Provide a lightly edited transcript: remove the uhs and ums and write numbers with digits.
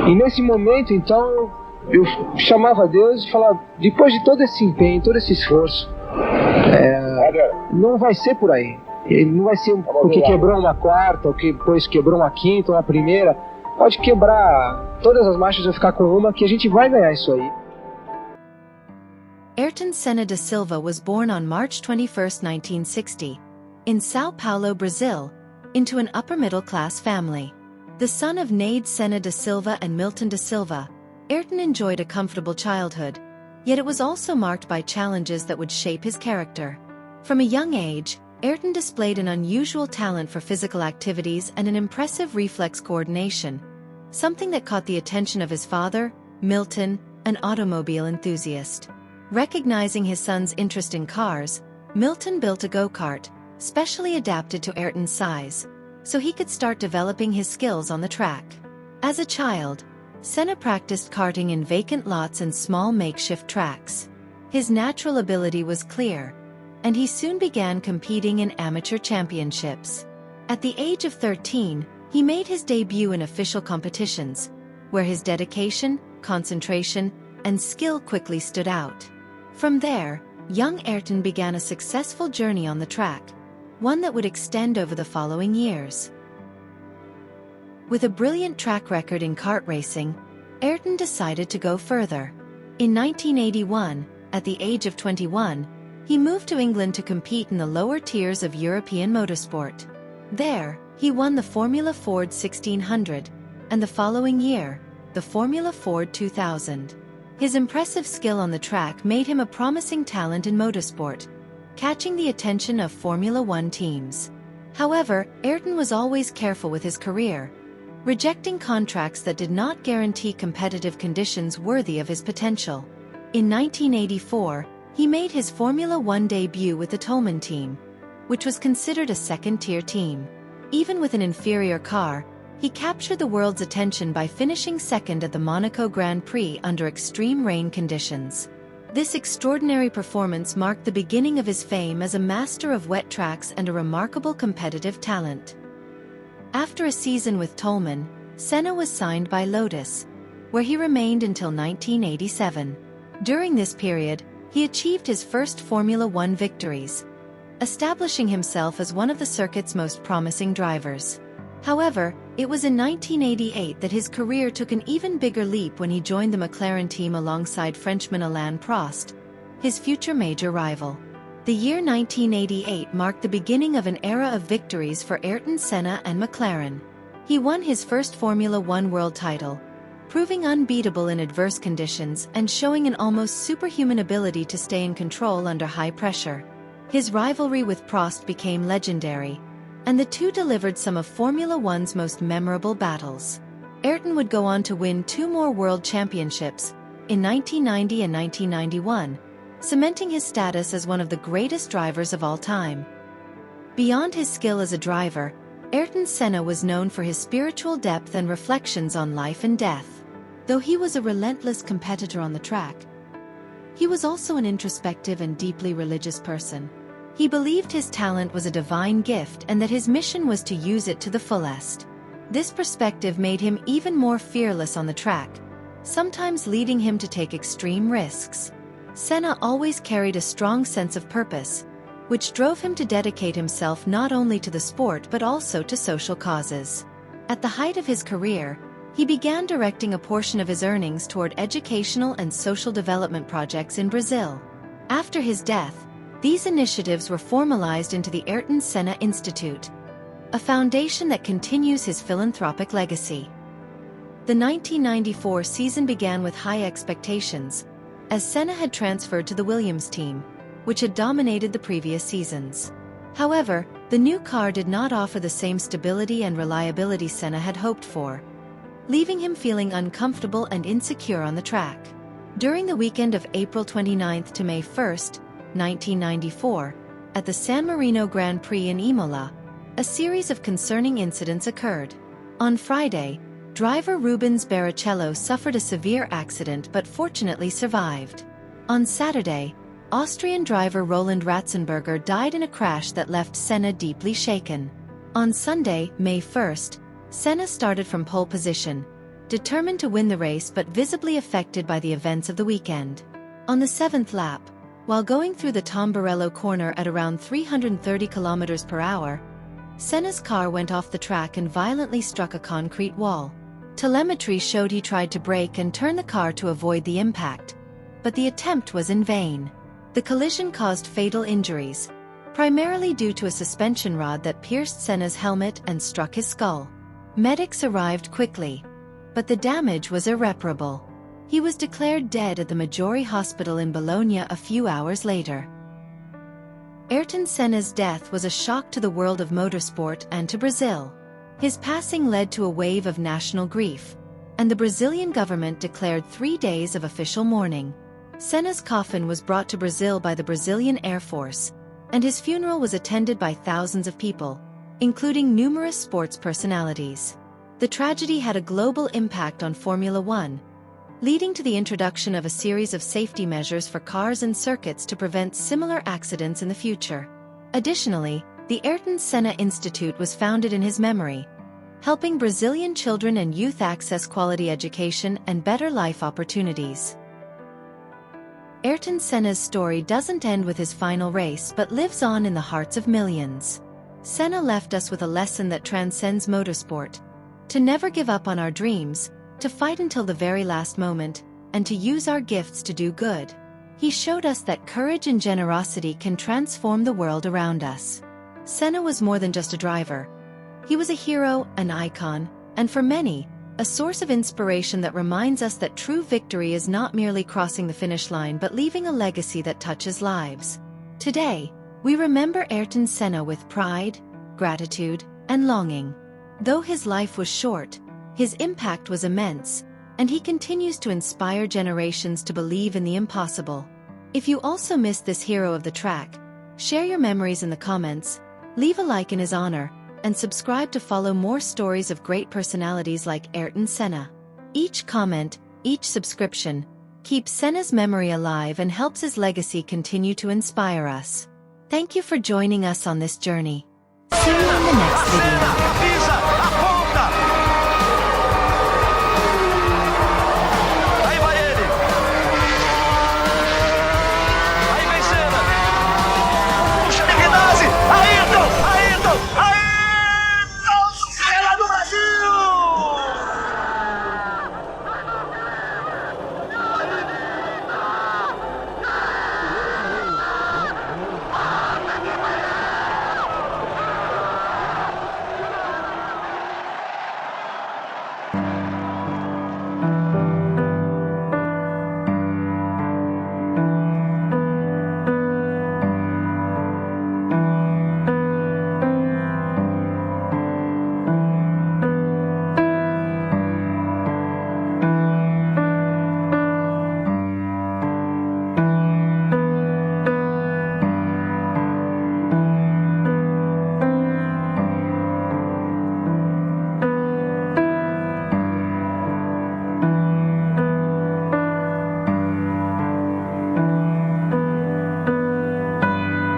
E nesse momento, então, eu chamava a Deus e falava, depois de todo esse empenho, todo esse esforço, não vai ser por aí. Ele não vai ser porque quebrou uma quarta, ou que depois quebrou uma quinta, ou uma primeira. Pode quebrar todas as marchas e ficar com uma, que a gente vai ganhar isso aí. Ayrton Senna da Silva was born on March 21, 1960, in São Paulo, Brazil, into an upper-middle-class family. The son of Neide Senna da Silva and Milton da Silva, Ayrton enjoyed a comfortable childhood, yet it was also marked by challenges that would shape his character. From a young age, Ayrton displayed an unusual talent for physical activities and an impressive reflex coordination, something that caught the attention of his father, Milton, an automobile enthusiast. Recognizing his son's interest in cars, Milton built a go-kart, specially adapted to Ayrton's size, so he could start developing his skills on the track. As a child, Senna practiced karting in vacant lots and small makeshift tracks. His natural ability was clear, and he soon began competing in amateur championships. At the age of 13, he made his debut in official competitions, where his dedication, concentration, and skill quickly stood out. From there, young Ayrton began a successful journey on the track, one that would extend over the following years. With a brilliant track record in kart racing, Ayrton decided to go further. In 1981, at the age of 21, he moved to England to compete in the lower tiers of European motorsport. There, he won the Formula Ford 1600, and the following year, the Formula Ford 2000. His impressive skill on the track made him a promising talent in motorsport, catching the attention of Formula One teams. However, Ayrton was always careful with his career, rejecting contracts that did not guarantee competitive conditions worthy of his potential. In 1984, he made his Formula One debut with the Toleman team, which was considered a second-tier team. Even with an inferior car, he captured the world's attention by finishing second at the Monaco Grand Prix under extreme rain conditions. This extraordinary performance marked the beginning of his fame as a master of wet tracks and a remarkable competitive talent. After a season with Toleman, Senna was signed by Lotus, where he remained until 1987. During this period, he achieved his first Formula One victories, establishing himself as one of the circuit's most promising drivers. However, it was in 1988 that his career took an even bigger leap when he joined the McLaren team alongside Frenchman Alain Prost, his future major rival. The year 1988 marked the beginning of an era of victories for Ayrton Senna and McLaren. He won his first Formula One world title, proving unbeatable in adverse conditions and showing an almost superhuman ability to stay in control under high pressure. His rivalry with Prost became legendary, and the two delivered some of Formula One's most memorable battles. Ayrton would go on to win 2 more world championships, in 1990 and 1991, cementing his status as one of the greatest drivers of all time. Beyond his skill as a driver, Ayrton Senna was known for his spiritual depth and reflections on life and death. Though he was a relentless competitor on the track, he was also an introspective and deeply religious person. He believed his talent was a divine gift and that his mission was to use it to the fullest. This perspective made him even more fearless on the track, sometimes leading him to take extreme risks. Senna always carried a strong sense of purpose, which drove him to dedicate himself not only to the sport but also to social causes. At the height of his career, he began directing a portion of his earnings toward educational and social development projects in Brazil. After his death, these initiatives were formalized into the Ayrton Senna Institute, a foundation that continues his philanthropic legacy. The 1994 season began with high expectations, as Senna had transferred to the Williams team, which had dominated the previous seasons. However, the new car did not offer the same stability and reliability Senna had hoped for, leaving him feeling uncomfortable and insecure on the track. During the weekend of April 29 to May 1, 1994, at the San Marino Grand Prix in Imola, a series of concerning incidents occurred. On Friday, driver Rubens Barrichello suffered a severe accident but fortunately survived. On Saturday, Austrian driver Roland Ratzenberger died in a crash that left Senna deeply shaken. On Sunday, May 1st, Senna started from pole position, determined to win the race but visibly affected by the events of the weekend. On the 7th lap, while going through the Tamburello corner at around 330 km per hour, Senna's car went off the track and violently struck a concrete wall. Telemetry showed he tried to brake and turn the car to avoid the impact, but the attempt was in vain. The collision caused fatal injuries, primarily due to a suspension rod that pierced Senna's helmet and struck his skull. Medics arrived quickly, but the damage was irreparable. He was declared dead at the Maggiore Hospital in Bologna a few hours later. Ayrton Senna's death was a shock to the world of motorsport and to Brazil. His passing led to a wave of national grief, and the Brazilian government declared 3 days of official mourning. Senna's coffin was brought to Brazil by the Brazilian Air Force, and his funeral was attended by thousands of people, including numerous sports personalities. The tragedy had a global impact on Formula One, leading to the introduction of a series of safety measures for cars and circuits to prevent similar accidents in the future. Additionally, the Ayrton Senna Institute was founded in his memory, helping Brazilian children and youth access quality education and better life opportunities. Ayrton Senna's story doesn't end with his final race but lives on in the hearts of millions. Senna left us with a lesson that transcends motorsport: to never give up on our dreams, to fight until the very last moment, and to use our gifts to do good. He showed us that courage and generosity can transform the world around us. Senna was more than just a driver. He was a hero, an icon, and for many, a source of inspiration that reminds us that true victory is not merely crossing the finish line but leaving a legacy that touches lives. Today, we remember Ayrton Senna with pride, gratitude, and longing. Though his life was short, his impact was immense, and he continues to inspire generations to believe in the impossible. If you also missed this hero of the track, share your memories in the comments, leave a like in his honor, and subscribe to follow more stories of great personalities like Ayrton Senna. Each comment, each subscription, keeps Senna's memory alive and helps his legacy continue to inspire us. Thank you for joining us on this journey. See you in the next video.